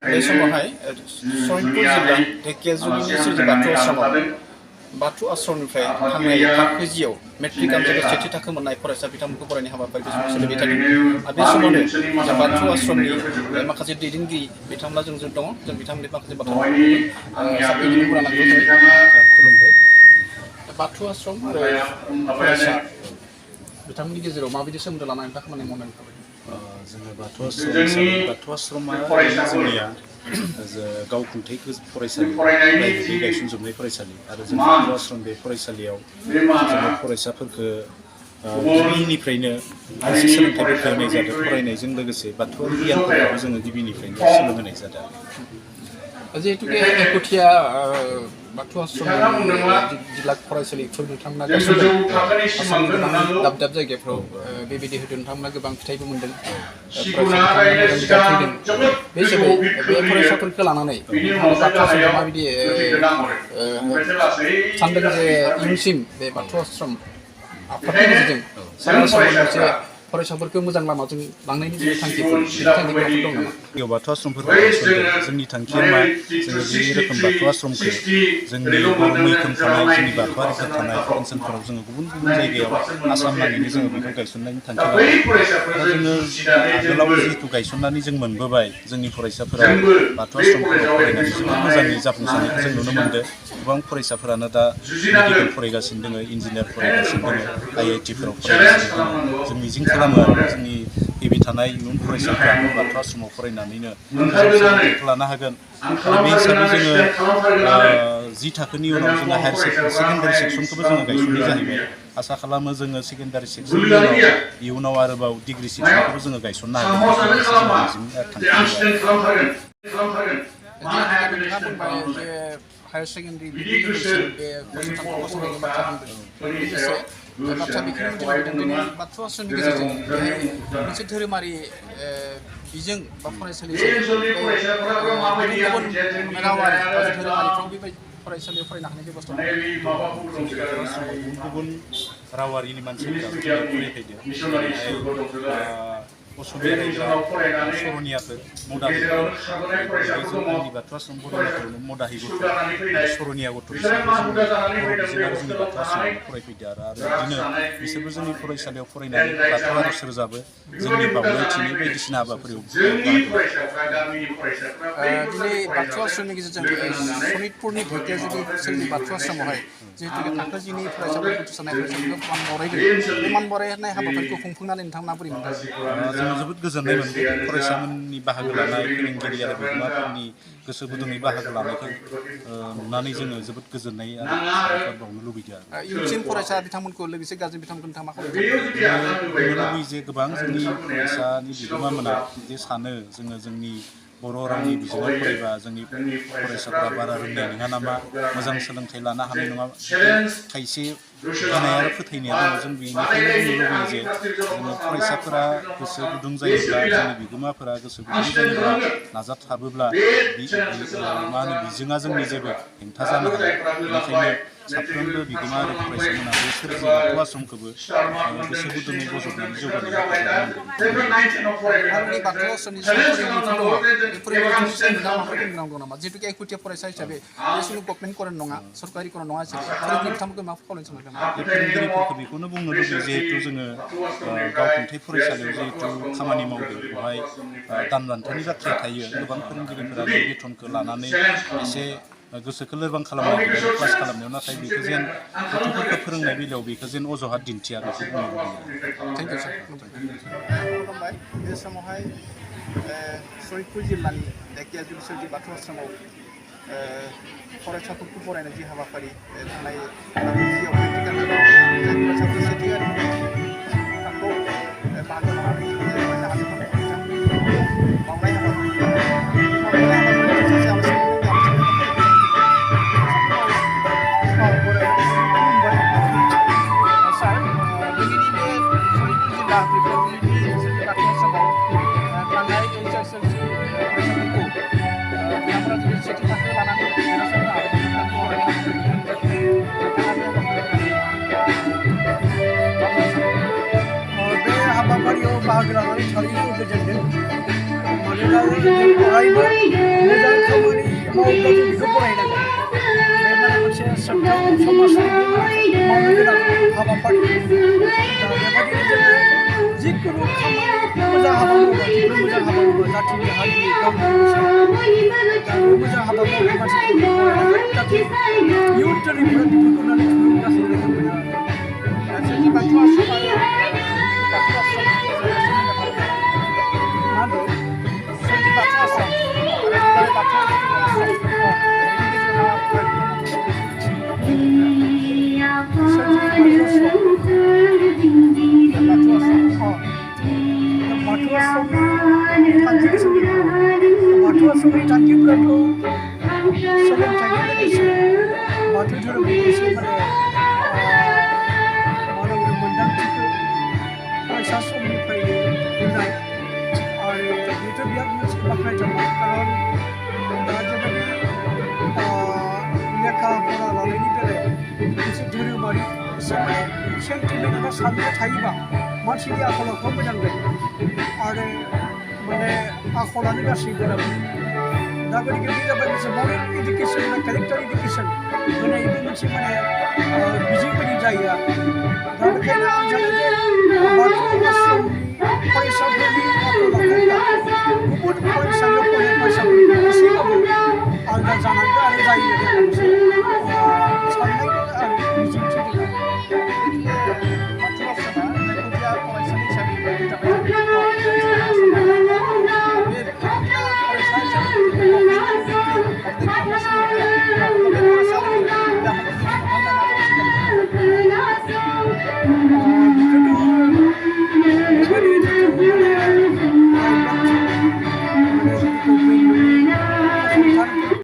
बे समावहाय सनितपुर जिल्ला ढेकियाजुलिनि सोरजि बाथौ आश्रमाव बाथौ आश्रमनिफ्राय थांनाय थाखो जियाव मेट्रिक आनजादाव सेथि थाखो मोननाय फरायसा बिथांमोनखौ फरायनाय हाबाफारि बे समाव सोलिबाय थादों। आरो बे समावनो जों बाथौ आश्रमनि माखासे दैदेनगिरि बिथांमोना जों दङ। जों बिथांमोननि माखासे बाथ्राफोरखौ साफ्रोमबो लानांगौ खुलुमबाय। बाथौ आश्रम आरो फरायसा बिथांमोननि गेजेराव माबायदि सोमोन्दो लानानै नोंथाङा खामानि मावनानै थाबाय? जोङो बाथौ आश्रम हिसाबै बाथौ आश्रमा जोंनिया गावखुंथाय फरायसालि प्राइभेटलि गायसनजोबनाय फरायसालि आरो जों बाथौ आश्रम बे फरायसालियाव जोङो फरायसाफोरखौ गिबिनिफ्रायनो माखासे सोलोंथाइफोरखौ होनाय जादों। फरायनायजों लोगोसे बाथौआरि गियानफोरखौबो जोङो गिबिनिफ्रायनो सोलोंहोनाय जादों। जिहेतुके एकुटिया बाथौ आश्रमनि जिल्ला फरायसालिफोर नोंथांमोना गायसनदों आसामनि गोबां दाब दाब जायगाफ्राव बेबायदि होदों। नोंथांमोना गोबां फिथाइबो मोनदों, फरायसाफोरा फैदों। बे हिसाबै बे फरायसाफोरखौ लानानै बाथौ आश्रमखौ माबायदि सानदों जे इयुनसिम बे बाथौ आश्रम आफादनि गेजेरजों सारा आसामाव मोनसे फरायसाफोरखौ मोजां लामाजों लांनायनि जोंनि थांखिफोर दं नामा? बाथौ आश्रमफोरखौ गायसनदों। जोंनि थांखिया मा? जोङो बे रोखोम बाथौ आश्रमखौ जोंनि बर' मैखोम थानाय जोंनि बाथौआरिफोर थानाय ओनसोलफोराव जोङो गुबुन गुबुन जायगायाव आसाम नाङैनो जोङो बेखौ गायसननायनि थांखि लादों। जोङो आगोलाव जिहेतु गायसननानै जों मोनबोबाय, जोंनि फरायसाफोरा बाथौ आश्रमफोराव फरायनानै जोबोद मोजाङै जाफुंसारनायखौ जों नुनो मोनदों। गोबां फरायसाफोरानो दा मेडिकेल फरायगासिनो दङ, इन्जिनियार फरायगासिनो दङ, IIT-फोराव फरायगासिनो दङ। जों मिजिं खालामो आरो जोंनि फैबाय थानाय इयुन फरायसाफोरा बाथौ आश्रमाव फरायनानैनो सोलोंथाइखौ लानो हागोन। आरो बे हिसाबै जोङो 10 थाखोनि उनाव जोङो हायार सेकेन्डारि सेक्सनखौबो जोङो गायसननाय जाहैबाय। आसा खालामो जोङो सेकेन्डारि सेक्सननि उनाव इयुनाव आरोबाव डिग्रि सेक्सनखौबो जोङो गायसननो हागोन। हायार सेकेन्डारि डिग्री लेभेलसिम बे फसंथानखौ फसंनायनि बाथ्रा बुंदों। लोगोसे बाथ्रा बेखौनो मिथिनो लुबैदों दिनै बाथौ आश्रमनि गेजेरजों बेहाय मोनसे धोरोमारि बिजों बा फरायसालि गुबुन गुबुन रावारि बा धोरोमारिफ्राव बेबायदि फरायसालियाव फरायनो हानाय बेबस्था दं। गुबुन गुबुन रावारिनि मानसिफोरा फरायफैदों। जेरैहाय असमिया रायग्रा सरनियाफोर मदाहिफोर जोंनि बाथौ आश्रम बर' बाथौआवनो मदाहि गथ' आरो सरनिया गथ' बिसोरबो जोंनि बर' बिजों आरो जोंनि बाथौ आश्रमाव फरायफैदों। आरो बिदिनो बिसोरबो जोंनि फरायसालियाव फरायनानै बाथौ आर'ज रोजाबो, जोंनि बावनाय थिनाय बायदिसिना हाबाफारियाव दिनै बाथौ आश्रमनि गेजेरजों सनितपुरनि ढेकियाजुलि सोरजि बाथौ आश्रमावहाय जिहेतु थाखो 10नि फरायसाफोरखौ उथ्रिसारनाय फरायसाफोरखौ मान बावनायदों। बे मान बावनाय हाबाफारिखौ खुंफुंनानै नोंथांमोना बोरै मोनदों? जोङो जोबोद गोजोननाय मोनदों। फरायसाफोरनि बाहागो लानाय, फोरोंगिरि आरो बिगोमाफोरनि गोसो गुदुङै बाहागो लानायखौ नुनानै जोङो जोबोद गोजोननाय आरो साबायखर बावनो लुबैदों। इयुनसिम फरायसा बिथांमोनखौ लोगोसे गाज्रि बिथांमोनखौ नोंथाङा मा खालामदों? बुंनो लुबैयो जे गोबां जोंनि फरायसानि बिगोमामोना जे सानो जोंनि बर' रावनि बिजोङाव फरायबा जोंनि फरायसाफोरा बारा रोंनाय नङा नामा, मोजां सोलोंथाइ लानो हानाय नङा। खायसे गिनाय आरो फोथायनाया दङ। जों बेनिखायनो बुंनो लुबैयो जे जोङो फरायसाफोरा गोसो गुदुं जायोब्ला, जोंनि बिगोमाफोरा गोसो गुदुं जायोब्ला, नाजाथाबोब्ला बिजोङा जोंनि जेबो हेंथा जानो हाया। बेनिखायनो साफ्रोमबो बिगोमा आरो फरायसामोना बे सोरजि बाथौ आश्रमखौबो गोसो गुदुङै बजबनानै जौगानायाव हेफाजाब होनांगौ। आंनि बाथौ आश्रमनि फोरोंगिरिफोर दङ, बे फोरोंगिरिफोरनि सायाव नोंथाङा माबाफोर बुंनांगौ नामा? जिहेतु एकुटिया फरायसा हिसाबै बे समाव गभर्नमेन्ट कलेज नङा, सरकारि कलेज नङा हिसाबै फोरोंगिरि बिथांमोनखौ मा खावलायनो सानदों? फोरोंगिरिफोरखौ बेखौनो बुंनो लुबैयो, जिहेतु जोङो गावखुंथाय फरायसालियाव जिहेतु खामानि मावदों, बेवहाय दान बान्थानि बाथ्राया थायो। गोबां फोरोंगिरिफोरानो बेथनखौ लानानै एसे गोसोखौ लोरबां खालामनो नागिरो क्लास खालामनायाव। नाथाय बेखौ जेन गथ'फोरखौ फोरोंनाय बेलायाव बेखौ जेन अजहात दिन्थिया, बेखौ बुंनो लुबैयो। थेंक इउ सार। खुलुमबाय। बे समावहाय सनितपुर जिल्लानि ढेकियाजुलि सोरजि बाथौ आश्रमाव फरायसाफोरखौ फरायनाय जि हाबाफारि थांनाय जियाव मेट्रिक आनजादाव जाय फरायसाफोरा सेथि आरो थाखोआव बाहागो लानानै फरायनो हादोंमोन, बिथांमोननि बावनाय हाबाफारि सासे आलासिनि सार, दिनैनि बे सनितपुर जिल्ला ढेकियाजुलिनि सोरजि बाथौ आश्रमाव थांनाय फरायसाफोरखौ बिथांमोना जुदि सेथि थाखो लानानै देरहासारनो हादोंमोन, बिथांमोनखौ बरायनाय हाबाफारि बे हाबाफारियाव बाहागो लानानै थारैनो गोजोनदों। मानोना जों अरायबो फोसाबथाय समाजारि मावनो गोनां हाबाफारि दा बेबायदिनो जोङो जिखुनु खामानि मोजां हाबा मावोबा जिखुनु मोजां हाबा मावोबा जाथिनि हारिनि गावनि दा बे मोजां हाबा मावनाय मानसिफोरखौ फरायनांगोन जाहाथे इयुन जोलैफोरा बेफोरखौ नुनानै थुलुंगा खालामनायखौ मोनो आरो जोंनि बाथौ आश्रम आरो बाथौ आश्रमनि गेजेराव सोमोन्दो खालामनाय मा होनो जोंनि बाथौ आश्रम आरो बाथौ आश्रम बेनि गेजेराव बाथौ आश्रमनि थांखिफोराथ' सोलोंथाइजों लोगोसे बाथौ धोरोमनि एसे माने मानोना मोन्दांथिखौ फरायसा समनिफ्रायनो होनाय आरो बेथ' बिराद मोनसे बाख्नायथावना खारन दा जेबायदि लेखा फरा लानायनि बेलायाव मोनसे धोरोमारि एसे माने सेन्टिमेन्ट एबा साननाय थायोबा मानसिनि आखल आखुआ मोजां जायो आरो माने आखलानो गासैबो नालाय दा गतिके बे जाबाय मोनसे मरेल इडुकेसन एबा केरेक्टार इडुकेसन होनायबो मोनसे माने बिजों बायदि जायो आरो दा बेखायनो आं सानो जे बाथौ आश्रमनि फरायसाफोरनि आखल आखुफ्रा गुबुन फरायसालियाव फरायनाय फरायसाफोरनिफ्राय एसेबाबो आलादा जानांगौ आरो जायो होननानै आं मोनसे साननाय आरो मिजिंथि दङ बाथौ आश्रमआ जायखिजाया फरायसालि हिसाबै बेनि थाखाय बे फरायसा हिसाबै